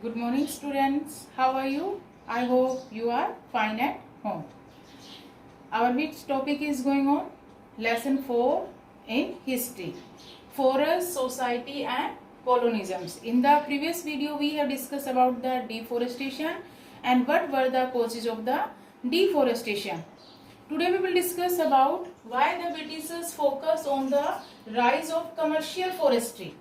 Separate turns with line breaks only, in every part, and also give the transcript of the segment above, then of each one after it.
Good morning, students. How are you? I hope you are fine at home. Our which topic is going on? Lesson 4 in history. Forest, society and colonisms. In the previous video, we have discussed about the deforestation and what were the causes of the deforestation. Today we will discuss about why the Britishers focus on the rise of commercial forestry.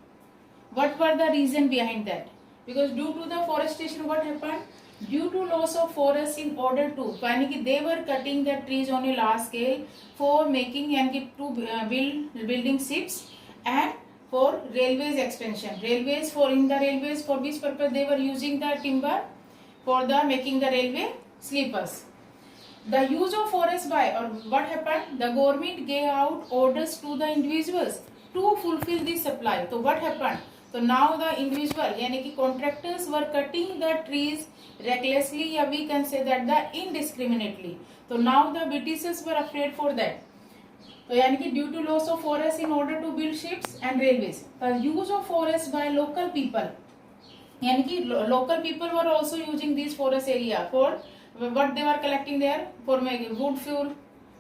What were the reason behind that? Because due to the forestation, what happened? Due to loss of forest in order to, यानी कि they were cutting the trees on a large scale for making यानी कि to building ships and for railways extension. Railways for in the railways for which purpose they were using the timber for the making the railway sleepers. The use of forest by or what happened? The government gave out orders to the individuals to fulfill the supply. So what happened? So now the individual यानी कि contractors were cutting the trees recklessly या we can say that the indiscriminately. So now the Britishers were afraid for that. तो यानी कि due to loss of forest in order to build ships and railways, the use of forest by local people यानी कि local people were also using this forest area for what they were collecting there for making wood fuel.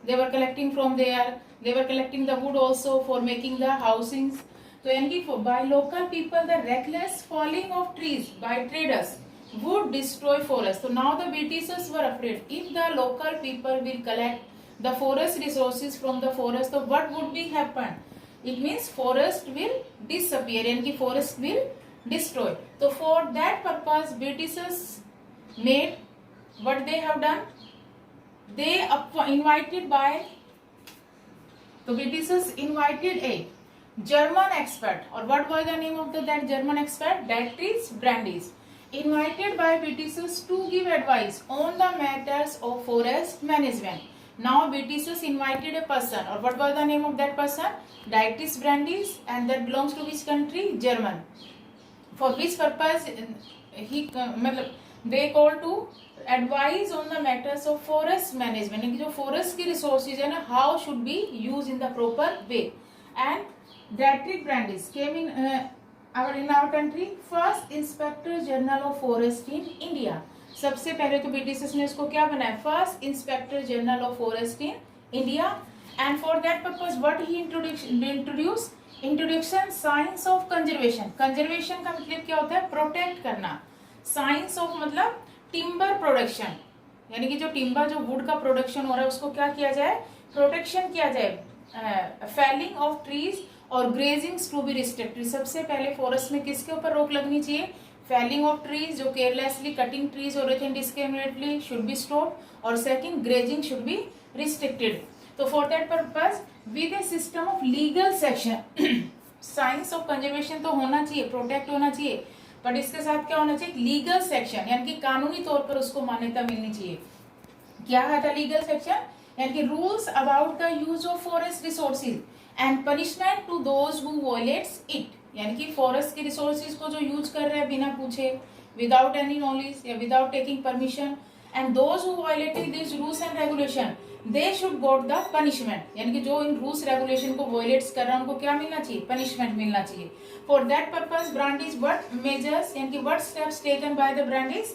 They were collecting from there. They were collecting the wood also for making the housings. तो यानी कि by local people the reckless falling of trees by traders would destroy forest. So now the Britishers were afraid if the local people will collect the forest resources from the forest, so what would be happen? It means forest will disappear यानी कि forest will destroy. So for that purpose Britishers made what they have done. They invited by the Britishers invited a German expert, or what was the name of that German expert? Dietrich Brandis, invited by Britishers to give advice on the matters of forest management. Now Britishers invited a person, or what was the name of that person? Dietrich Brandis, and that belongs to which country? German. For which purpose they called to advise on the matters of forest management. यानी कि जो forest की resources है ना, how should be used in the proper way. And Dietrich Brandis came in our country first Inspector General of Forest in India. सबसे पहले तो Britishers ने इसको क्या बनाया? First inspector general of forest in India. And for that purpose what he introduction science of conservation. Conservation का मतलब क्या होता है? प्रोटेक्ट करना. साइंस ऑफ मतलब टिम्बर प्रोडक्शन, यानी कि जो टिम्बर जो वुड का प्रोडक्शन हो रहा है उसको क्या किया जाए? प्रोटेक्शन किया जाए. फेलिंग ऑफ ट्रीज और ग्रेजिंग्स टू बी रिस्ट्रिक्टेड. सबसे पहले फॉरेस्ट में किसके ऊपर रोक लगनी चाहिए? फेलिंग ऑफ ट्रीज, जो केयरलेसली कटिंग ट्रीज हो रहे थे इंडिस्क्रिमिनेटली, शुड बी स्टॉप. और second, grazing should be restricted. तो for that purpose with a system of legal section, science of conservation तो होना चाहिए, प्रोटेक्ट होना चाहिए, बट इसके साथ क्या होना चाहिए? लीगल सेक्शन, यानी कि कानूनी तौर पर उसको मान्यता मिलनी चाहिए. क्या है था लीगल सेक्शन? यानी कि rules about the use of forest resources and punishment to those who violates it. यानी कि फॉरेस्ट के रिसोर्सेज को जो यूज कर रहे हैं बिना पूछे, विदाउट एनी नॉलेज या without taking permission, and those who violated this rules and regulation they should got the punishment. यानी कि जो इन रूल्स रेगुलेशन को वायलेट्स कर रहा है उनको क्या मिलना चाहिए? पनिशमेंट मिलना चाहिए. For that purpose Brandeis what measures, यानी कि what steps taken by the Brandeis?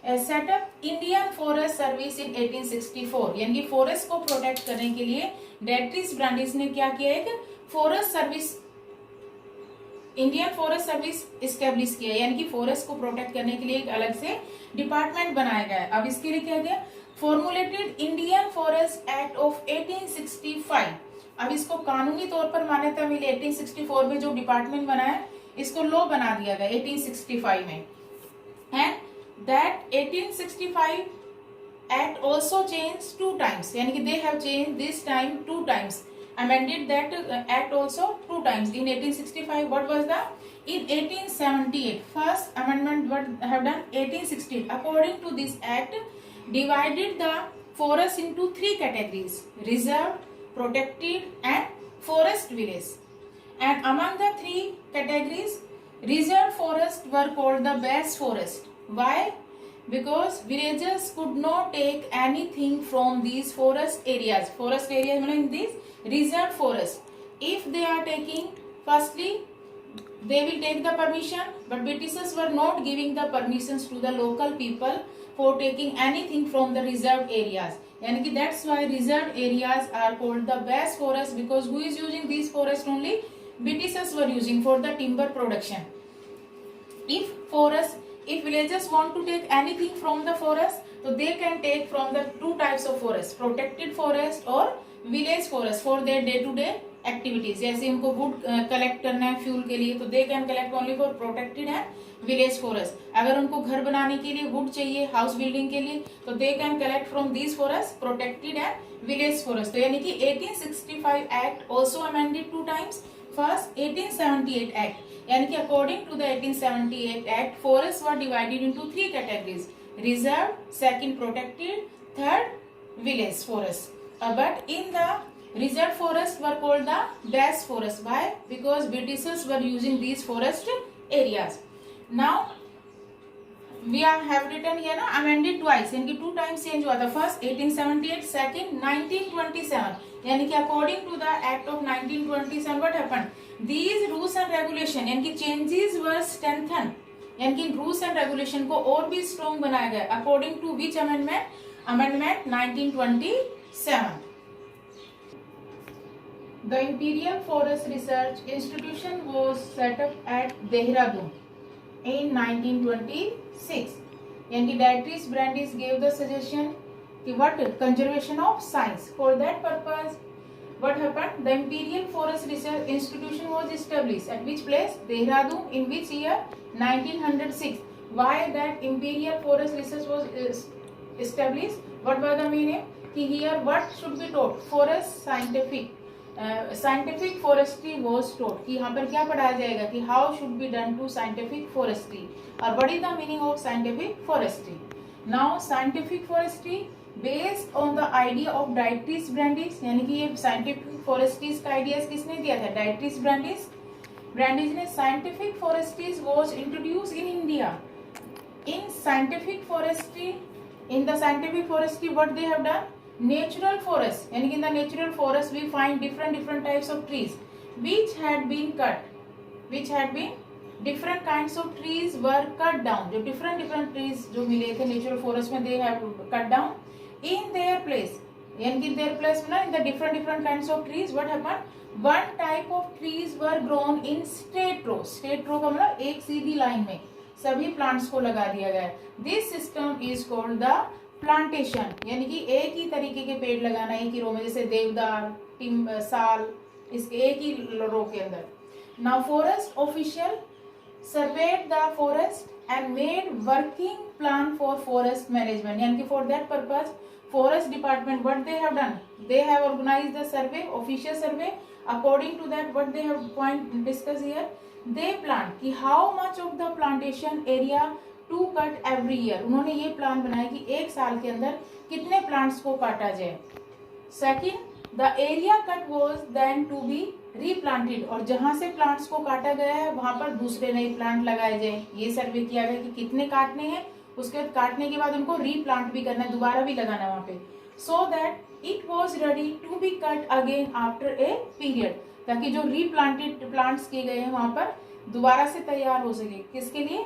Set up Indian forest service in 1864. यानी कि फॉरेस्ट को प्रोटेक्ट करने के लिए डेट्रिस ब्रांडिस ने क्या किया? एक forest service, Indian forest service establish किया. यानी कि फॉरेस्ट को प्रोटेक्ट करने के लिए एक अलग से डिपार्टमेंट बनाया गया है. अब इसके लिए क्या गया? Formulated Indian forest act of 1865. अब इसको कानूनी तौर पर मान्यता मिली 1864 में. जो डिपार्टमेंट बना है इसको लॉ बना दिया गया 1865 में. And that 1865 act also changed 2 times. यानी कि they have changed this time 2 times, amended that act also 2 times. In 1865 what was the? In 1878 first amendment what have done? 1868 according to this act divided the forest into 3 categories: reserved, protected and forest village. And among the 3 categories, reserved forest were called the best forest. Why? Because villagers could not take anything from these forest areas. Forest areas mean these reserved forest. If they are taking, firstly they will take the permission, but Britishers were not giving the permissions to the local people for taking anything from the reserved areas. यानी कि that's why reserved areas are called the best forest, because who is using these forests only? Britishers were using for the timber production. If villagers want to take anything from the forest, so they can take from the two types of forest, protected forest or village forest, for their day to day activities. जैसे उनको would collect करना है fuel के लिए, तो they can collect only for protected and village forest. अगर उनको घर बनाने के लिए वुड चाहिए, हाउस बिल्डिंग के लिए, तो they can collect from these forest, protected and village forest. तो यानी कि 1865 act also amended two times. First 1878 act, यानी कि according to the 1878 act forest were divided into 3 categories: reserve, second protected, third village forest. But in the reserve forests were called the best forest. Why? Because Britishers were using these forest areas. Now we have written here ना, amended twice, यानी कि 2 times change हुआ था. First 1878, second 1927. यानी कि according to the act of 1927 what happened? These rules and regulation यानी कि changes were strengthened, यानी कि rules and regulation को और भी strong बनाया गया. According to which amendment? Amendment 1927. The Imperial Forest Research Institution was set up at Dehradun in 1926. यानी कि Beatrice Brandeis gave the suggestion कि what conservation of science. For that purpose, what happened? The Imperial Forest Research Institution was established at which place? Dehradun. In which year? 1906. Why that Imperial Forest Research was established? What was the meaning? कि here what should be taught? Forest scientific. Scientific forestry was taught, कि यहाँ पर क्या पढ़ाया जाएगा कि how should be done to scientific forestry, और what is the meaning of scientific forestry. Now scientific forestry based on the idea of Dietrich Brandis, यानी कि ये साइंटिफिक फॉरेस्ट्रीज का आइडिया किसने दिया था? Dietrich Brandis. ब्रांडिस ने scientific forestries was introduce in India. In scientific forestry, in the scientific forestry what they have done? Natural forest, यानी कि in the natural forest we find different types of trees which had been different kinds of trees were cut down. जो different trees जो मिले थे natural forest में they have cut down in their place, यानी कि their place में ना in the different kinds of trees what happened? One type of trees were grown in straight row. Straight row का मतलब एक सीधी लाइन में सभी प्लांट्स को लगा दिया गया. This system is called the plantation, यानी कि एक ही तरीके के पेड़ लगाना एक ही रो में, जैसे देवदार, साल, इसके एक ही रो के अंदर. Now forest official served the forest and made working plan for forest management, यानी कि for that purpose forest department what they have done? They have organized the survey, official survey. According to that what they have point discuss here, they plan कि how much of the plantation area to cut every year. उन्होंने ये plan बनाया कि एक साल के अंदर कितने प्लांट्स को काटा जाए. Second, the area cut was then to be replanted, और जहां से प्लांट्स को काटा गया है वहां पर दूसरे नए प्लांट लगाए जाए. ये सर्वे किया गया कि कितने काटने हैं, उसके बाद काटने के बाद उनको रीप्लांट भी करना है, दोबारा भी लगाना है वहां पे, so that it was ready to be cut again after a period, ताकि जो रीप्लांटेड प्लांट्स किए गए हैं वहां पर दोबारा से तैयार हो सके. किसके लिए?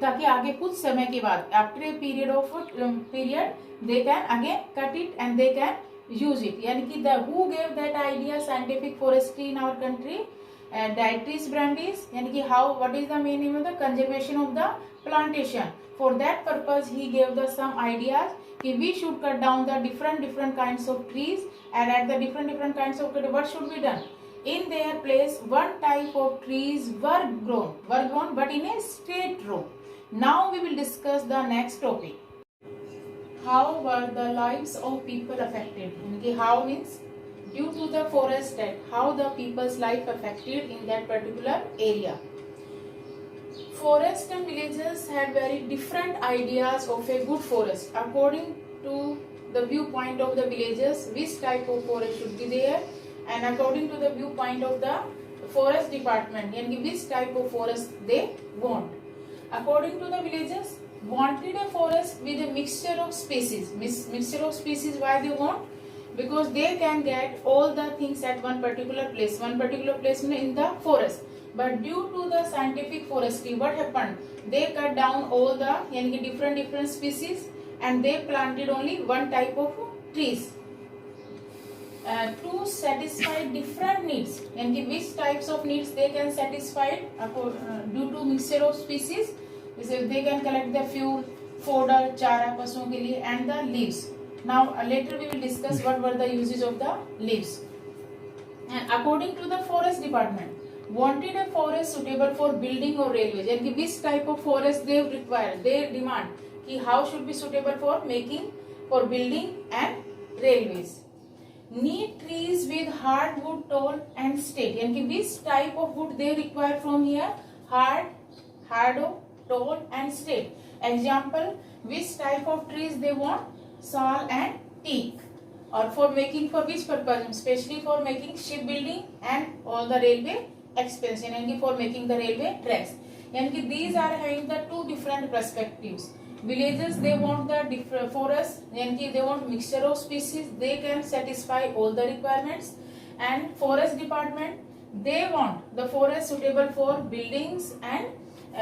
ताकि आगे कुछ समय के बाद after a period they can again cut it and they can use it. यानी कि the who gave that idea scientific forestry in our country? Dietrich Brandis. यानी कि how what is the meaning of the conservation of the plantation. For that purpose he gave the some ideas कि we should cut down the different kinds of trees, and at the different kinds of trees what should be done? In their place one type of trees were grown but in a straight row. Now we will discuss the next topic. How were the lives of people affected? How means due to the forest death, how the people's life affected in that particular area. Forest and villages had very different ideas of a good forest. According to the viewpoint of the villagers, which type of forest should be there, and according to the viewpoint of the forest department, yani which type of forest they want. According to the villagers, wanted a forest with a mixture of species. Mixture of species, why they want? Because they can get all the things at one particular place in the forest. but due to the scientific forestry what happened, they cut down all the यानी कि different species and they planted only one type of trees to satisfy different needs, यानी कि which types of needs they can satisfy due to mixture of species. जैसे they can collect the fuel, fodder, चारा पशुओं के लिए and the leaves. Now later we will discuss what were the uses of the leaves. And according to the forest department, wanted a forest suitable for building or railways, यानी कि which type of forest they require, they demand कि how should be suitable for making, for building and railways. Need trees with hard wood, tall and straight, यानी कि which type of wood they require from here, hard, tall and straight. Example, which type of trees they want, sal and teak. Or for making, for which purpose, especially for making shipbuilding and all the railway expansion, यानी कि for making the railway tracks. यानी कि these are having the two different perspectives. Villages they want the different forest, यानी कि they want mixture of species, they can satisfy all the requirements. And forest department they want the forest suitable for buildings and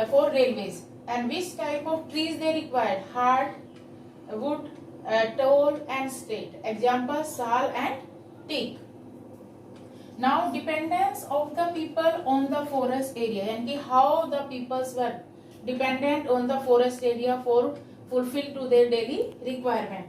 for railways. And which type of trees they require, hard wood, tall and straight. Example, sal and teak. Now dependence of the people on the forest area, यानी कि how the peoples were dependent on the forest area for fulfill to their daily requirement.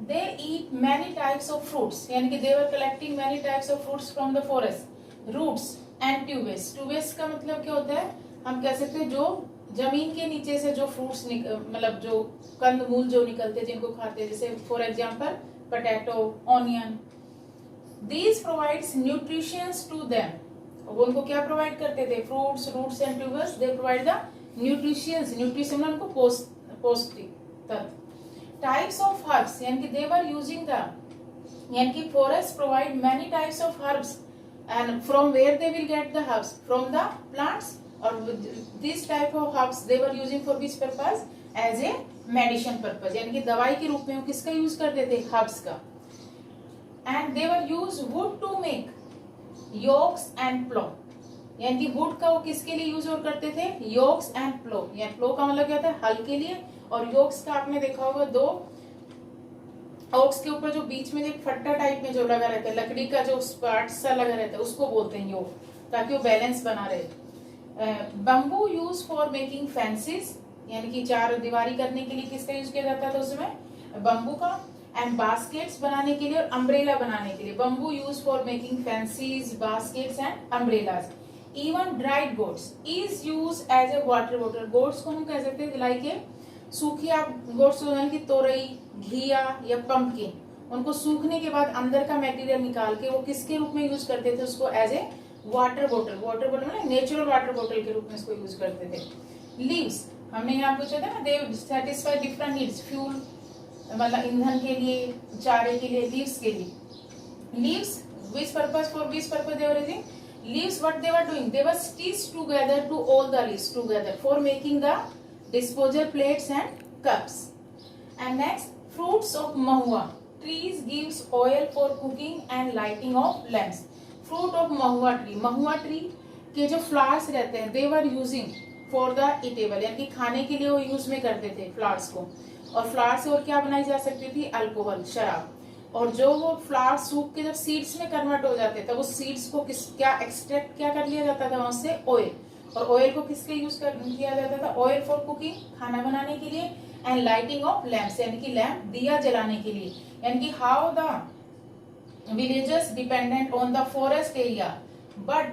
They eat many types of fruits, यानी कि they were collecting many types of fruits from the forest, roots and tubers. Tubers का मतलब क्या होता है, हम कह सकते हैं जो जमीन के नीचे से जो फ्रूट्स मतलब जो कंद मूल जो निकलते हैं जिनको खाते हैं, जैसे for example potato, onion. These provides nutritions to them. वो उनको क्या प्रोवाइड करते थे, fruits, roots and tubers, they provide the nutritions, nutrition उनको पौष्टिक तत्व. टाइप्स ऑफ हर्ब्स, यानी कि दे वर यूजिंग द, यानी कि forest provide many types of herbs and from where they will get the herbs, from the plants. Or this type of herbs they were using for which purpose, as a medicine purpose, यानी कि दवाई के रूप में वो किसका use करते थे, herbs का. And they were use wood to make yokes and plow, यानी कि wood का वो किसके लिए यूज और करते थे, yokes and plow. यानी plow का मतलब क्या होता है, हल के लिए, और yokes का आपने देखा होगा दो ओक्स के ऊपर जो बीच में एक फट्टा टाइप में जो लगा रहता है, लकड़ी का जो पार्ट सा लगा रहता है, उसको बोलते हैं योग, ताकि वो बैलेंस बना रहे. Bamboo use for making fences, यानी कि चार दीवारी करने के लिए किसका यूज किया जाता था उसमें, बम्बू का. एंड बास्केट्स बनाने के लिए और अम्ब्रेला बनाने के लिए. Bamboo use for making fences, baskets and umbrellas. Even dried goats is use as a water bottle. Goats को हम कह सकते हैं लाइक ए सूखी, आप गोट्स यानी कि तोरई, घिया या पंपकिन, उनको सूखने के बाद अंदर का मटेरियल निकाल के वो किसके रूप में यूज करते थे, उसको एज ए वाटर बोतल. वाटर बोतल मतलब नेचुरल वाटर बोतल के रूप में इसको यूज करते थे. लीव्स हमने यहाँ पूछा था ना, दे सेटिस्फाई डिफरेंट नीड्स, फ्यूल मतलब ईंधन के लिए, चारे के लिए, लीव्स के लिए. Leaves which purpose, for which purpose they were using. Leaves what they were doing, they were stitch together to all the leaves together for making the disposal plates and cups. And next, fruits of mahua. Trees gives oil for cooking and lighting of lamps. Fruit of mahua tree. mahua tree के जो flowers रहते हैं, they were using for the eatable, यानी कि खाने के लिए वो यूज में करते थे flowers को. और फ्लावर से और क्या बनाई जा सकती थी, अल्कोहल, शराब. और जो वो फ्लावर सूख के जब सीड्स में कन्वर्ट हो जाते थे, वो सीड्स को क्या एक्सट्रैक्ट क्या कर लिया जाता था वहां से, ऑयल. और ऑयल को किसके यूज किया जाता था, ऑयल फॉर कुकिंग, खाना बनाने के लिए. एंड लाइटिंग ऑफ लैम्प्स, यानी कि लैम्प, दिया जलाने के लिए. यानी कि how the villagers dependent on the forest area. But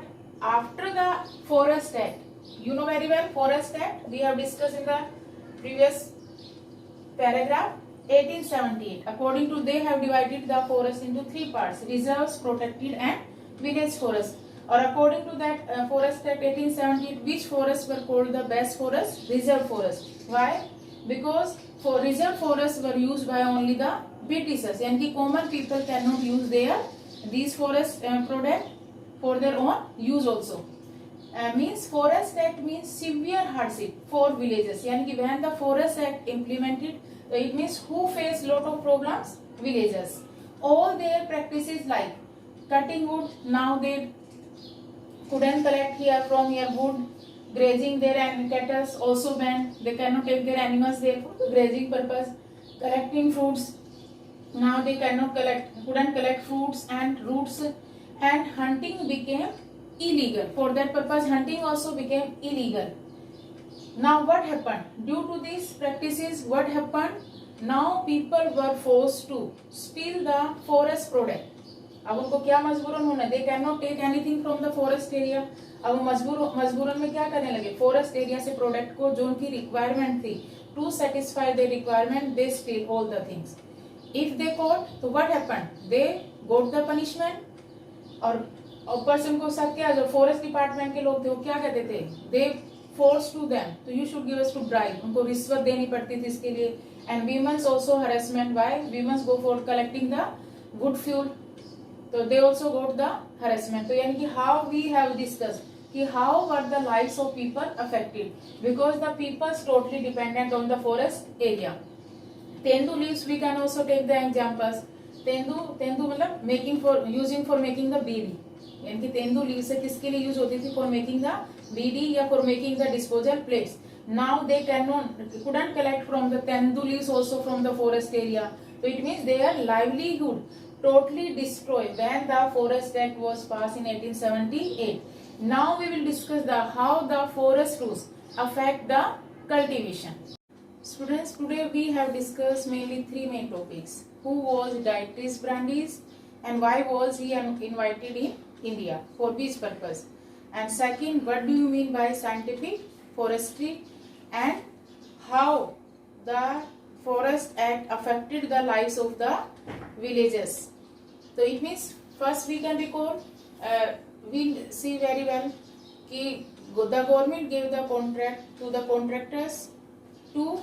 after the forest act, you know very well forest act, we have discussed in the previous paragraph. 1878, according to, they have divided the forest into three parts: reserves, protected and village forest. Or according to that forest act 1878, which forests were called the best forest, reserve forest. Why? Because for reserve forests were used by only the Britishers, यानी कि common people cannot use their these forest product for their own use also. Means forest act means severe hardship for villages, यानी कि when the forest act implemented, it means who face lot of problems, villagers. All their practices like cutting wood, now they couldn't collect here from here wood. Grazing their cattle also banned. They cannot take their animals there for grazing purpose. Collecting fruits, now they couldn't collect fruits and roots, and hunting became illegal. For that purpose, hunting also became illegal. Now what happened? Due to these practices, what happened? Now people were forced to steal the forest product. अब उनको क्या मजबूरन होना, they can not take anything from the forest area. अब वो मजबूरन में क्या करने लगे, फॉरेस्ट एरिया से प्रोडक्ट को जो उनकी रिक्वायरमेंट थी, to satisfy the requirement they steal all the things. If they caught, तो what happened, they got the punishment. और पर्सन को साथ क्या, जो फॉरेस्ट डिपार्टमेंट के लोग थे वो क्या कहते थे, दे फोर्स टू देम, तो you should give us to bribe, उनको रिश्वत देनी पड़ती थी इसके लिए. And womens also harassment, by womens go for collecting the wood fuel, तो they also got the harassment. तो यानी कि हाउ वी हैव डिस्कस कि how were the lives of people affected, because the peoples totally dependent on the forest area. Tendu leaves we can also take the examples. Tendu मतलब making for using for making the beedi, यानी कि tendu leave से किसके लिए use होती थी, for making the BD या for making the disposal plates. Now they couldn't collect from the tendu leaves also from the forest area, so it means their livelihood totally destroyed when the Forest Act was passed in 1878. Now we will discuss the how the forest rules affect the cultivation. Students, today we have discussed mainly three main topics. Who was Dietrich Brandes and why was he invited in India, for which purpose? And second, what do you mean by scientific forestry, and how the Forest Act affected the lives of the villagers. So it means first we can recall, we see very well कि the government gave the contract to the contractors to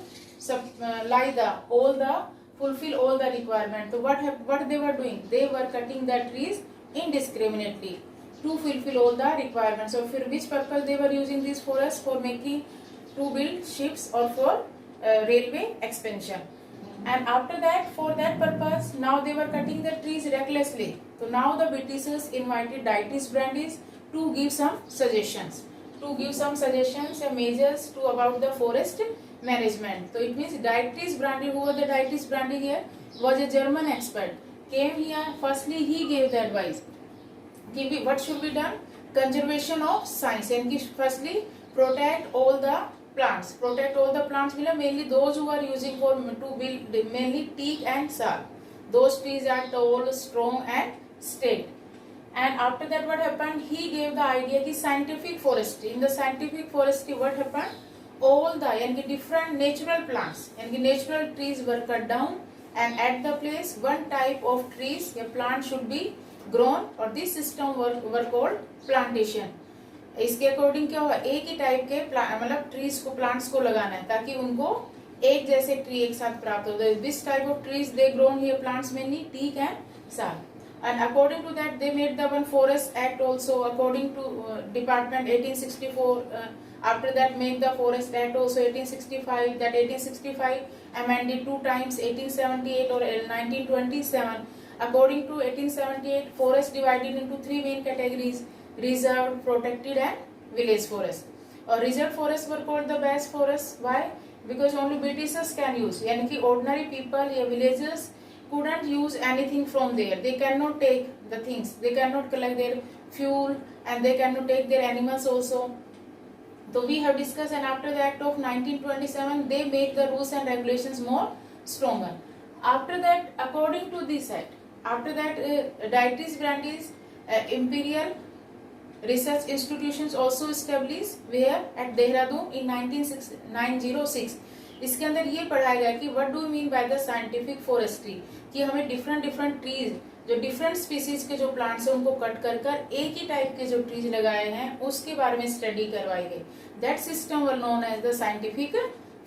fulfill all the requirement. So what they were doing, they were cutting the trees indiscriminately to fulfill all the requirements. So for which purpose they were using these forests, for making to build ships or for railway expansion. And after that, for that purpose, now they were cutting the trees recklessly. So now the Britishers invited Dietrich Brandes to give some suggestions, and measures to about the forest management. So it means Dietrich Brandes, who was the Dietrich Brandes here, was a German expert. Came here, firstly he gave the advice. What should be done? Conservation of science. And firstly, protect all the plants. Protect all the plants means mainly those who are using for to build, mainly teak and sal. Those trees are tall, strong and straight. And after that, what happened? He gave the idea ki scientific forestry. In the scientific forestry, what happened? All the different natural plants and natural trees were cut down, and at the place one type of trees, a plant should be grown, or this system were called plantation. इसके according क्या होगा, एक ही type के मतलब trees को, plants को लगाना है ताकि उनको एक जैसे ट्री एक साथ प्राप्त हो. This type of trees they grown here plants mainly teak and sal. And according to that, they made the one Forest Act also. According to Department 1864. After that, made the Forest Act also 1865. That 1865 amended 2 times, 1878 or 1927. According to 1878, forest divided into 3 main categories: reserved, protected, and village forest. Or reserved forests were called the best forests. Why? Because only Britishers can use. यानी कि ordinary people या villagers couldn't use anything from there. They cannot take the things. They cannot collect their fuel, and they cannot take their animals also. So we have discussed, and after the Act of 1927, they made the rules and regulations more stronger. After that, according to this Act, after that, Dietrich Brandes Imperial Research Institutions also established where at Dehradun in 1906. इसके अंदर ये पढ़ाया गया कि what do mean by the scientific forestry, कि हमें different trees, जो different species के जो प्लांट्स हैं उनको कट कर कर एक ही टाइप के जो ट्रीज लगाए हैं उसके बारे में स्टडी करवाई गई. That system were known as the scientific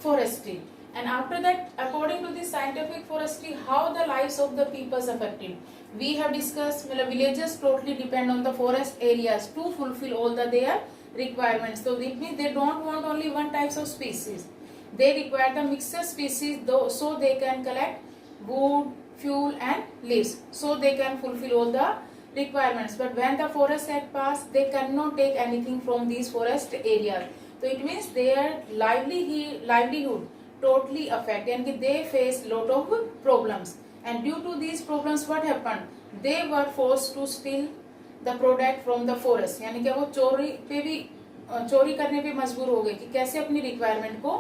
forestry. And after that, according to this scientific forestry, how the lives of the peoples affected. We have discuss, मतलब villages totally depend on the forest areas to fulfil all the their requirements. So it means they don't want only one types of species. They require the mixed species, so they can collect wood, fuel and leaves, so they can fulfill all the requirements, but when the Forest Act passed, they cannot take anything from these forest areas. So it means their livelihood totally affected, and they face lot of problems. And due to these problems, what happened? They were forced to steal the product from the forest. यानी कि वो चोरी करने पे मजबूर हो गए कि कैसे अपनी रिक्वायरमेंट को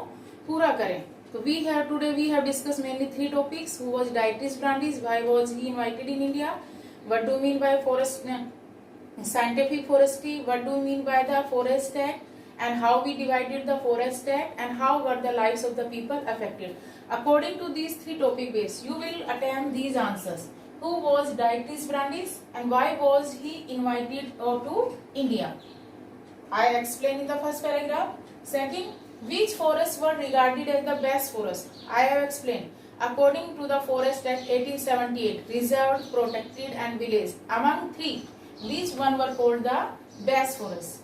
पूरा करें. So we have discussed mainly three topics. Who was Dietrich Brandis? Why was he invited in India? What do you mean by scientific forestry? What do you mean by the Forest Act? And how we divided the Forest Act, and how were the lives of the people affected? According to these three topic base, you will attempt these answers. Who was Dietrich Brandis, and why was he invited to India? I explained in the first paragraph. Second, which forests were regarded as the best forest? I have explained. According to the Forest Act 1878, reserved, protected and village. Among three, which one were called the best forests?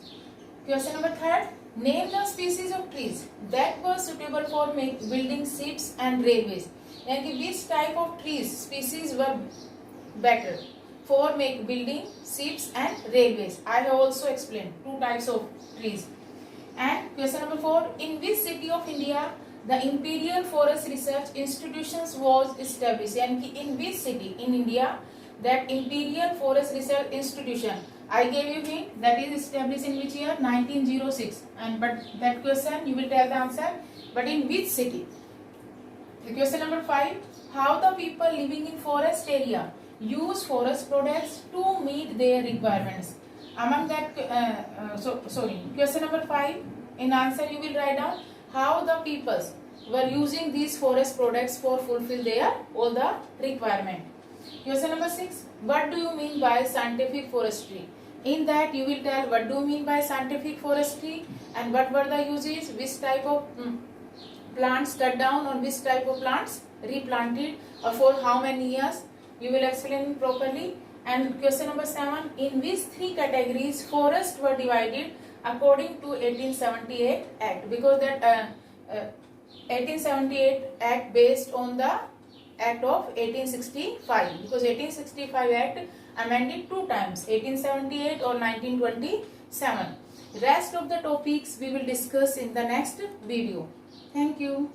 Question number third, name the species of trees that were suitable for building ships and railways. यानी which type of trees species were better for building ships and railways? I have also explained two types of trees. And question number 4, in which city of India the Imperial Forest Research Institutions was established? यानी कि in which city in India that Imperial Forest Research Institution, I gave you hint, that is established in which year? 1906. And but that question you will tell the answer. But in which city? Question number 5, how the people living in forest area use forest products to meet their requirements? Among that, question number 5, in answer you will write down how the peoples were using these forest products for fulfill their all the requirement. Question number 6, what do you mean by scientific forestry? In that you will tell what do you mean by scientific forestry, and what were the uses, which type of plants cut down, or which type of plants replanted, or for how many years. You will explain properly. And question number 7, in which three categories forests were divided according to 1878 Act? Because that 1878 Act based on the Act of 1865, because 1865 Act amended two times, 1878 or 1927. Rest of the topics we will discuss in the next video. Thank you.